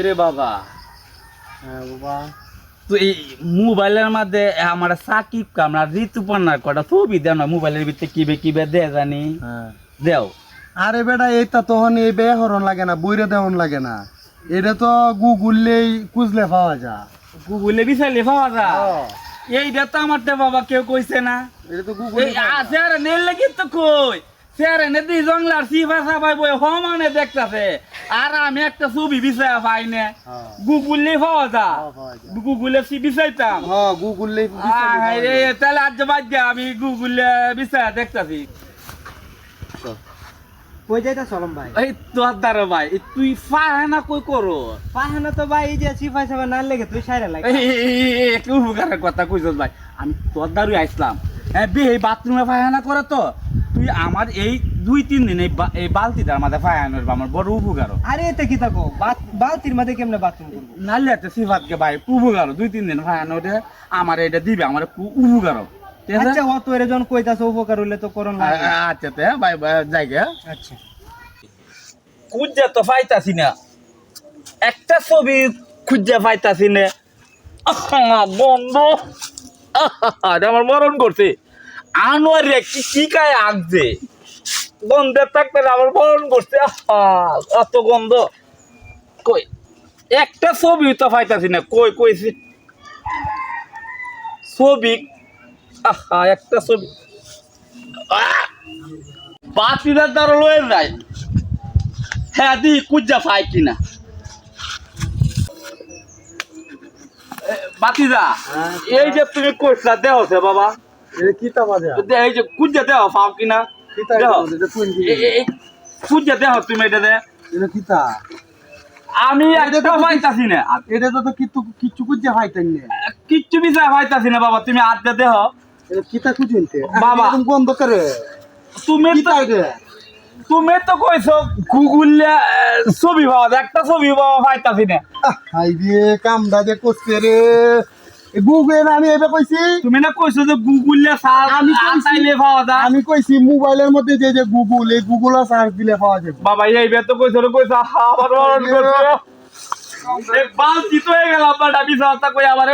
রে বাবা হ্যাঁ বাবা তো এই মোবাইলের মধ্যে আমার সাকিব কামরা ঋতুপর্ণার কটা ছবি দেও না মোবাইলের ভিতরে কিবে দে জানি হ্যাঁ দেও। আরে বেটা এইটা তখন এই বেহরণ লাগে না বইরে দেওয়ান লাগে না এটা তো গুগলেই খুঁজলে পাওয়া যায় গুগলে বিচারলে পাওয়া যায় এইটা তো আমার বাবা কেউ কইছে না এটা তো এই আছে আর নেল লাগি তো কই স্যারে নে দি জংলার সিফা সাফাই বই হমানে দেখতাছে আর আমি একটা ছবি বিচারা পাই না গুগলে পাওয়া যায় গুগলে সি বিচাইতাম হ্যাঁ গুগলেই রে তাহলে আজ বাদ গা আমি গুগলে বিচারা দেখতাছি। কই যাইতা চলম ভাই এই তোর দ্বারা ভাই তুই ফাহানা কই করো পাহানা তো ভাই এই যে সিফাই সাবা না লেগে তুই সাইরা লাগে একটু উপকারের কথা কইছস ভাই আমি তোর দ্বারই আইসলাম হ্যাঁ বে এই বাথরুমে ফাহানা করে তো তুই আমার এই 2-3 দিন এই বালতিটার মাঝে ফাহানোর আমার বড় উপকার আরে এতে কি থাকো বালতির মধ্যে কেমনে বাথরুম করবো নালে একটা সিফাতকে ভাই উপকার 2-3 দিন ফাহানো দে আমার এটা দিবে আমার উপকার ঠিক আছে আচ্ছা অত এর জন কইতাছে উপকার হইলে তো করন লাগে আচ্ছা তে ভাই জায়গা আচ্ছা খুঁজে তো পাইতাছি না একটা ছবি খুঁজে পাইতাছি না বন্ধ আমার মরণ করছে আনোয়ার রে কি কায় আগছে গন্ধে থাকতে আমার মরণ করছে এত গন্ধ কই একটা ছবি তো পাইতাছি না কই কইছি ছবি একটা ছবি বাতিদার দ্বারা লয়ে যায় হ্যাঁ দি কুজ্জা পাই কিনা বাতিদা এই যে তুমি কইছলা দেও সে বাবা এটা কি তা বাজে এই যে কুজ্জা দেও পাও কিনা কি তা এটা কোন কি কুজ্জা দেও তুমি এটা দে এটা কি তা আমি একটা পাইতাছি না এটা তো কিচ্ছু খুঁজে পাইতেন না কিচ্ছু বিষয় পাইতাছি না বাবা তুমি আড্ডা দেহ এটা কি তা খুঁজতে বাবা। তুমি বন্ধ করে তুমি কি তো তা এটা তুমি তো কইছো গুগলে ছবি পাওয়া যায় একটা ছবি পাওয়া পাইতাছি না হাই রে কামদা যে করছে রে গুগল আমি এবে কইছি তুমি না কইছো যে গুগলে সার্চ আমি কইছি। চাইলে পাওয়া যায় আমি কইছি মোবাইলের মধ্যে যে গুগল এই গুগলে সার্চ দিলে পাওয়া যাবে বাবা এই বেত কইছো রে কইছো আবার মরণ করছো এক বালতি তো হয়ে গেল আপনার ডাবি সাথে কই আবার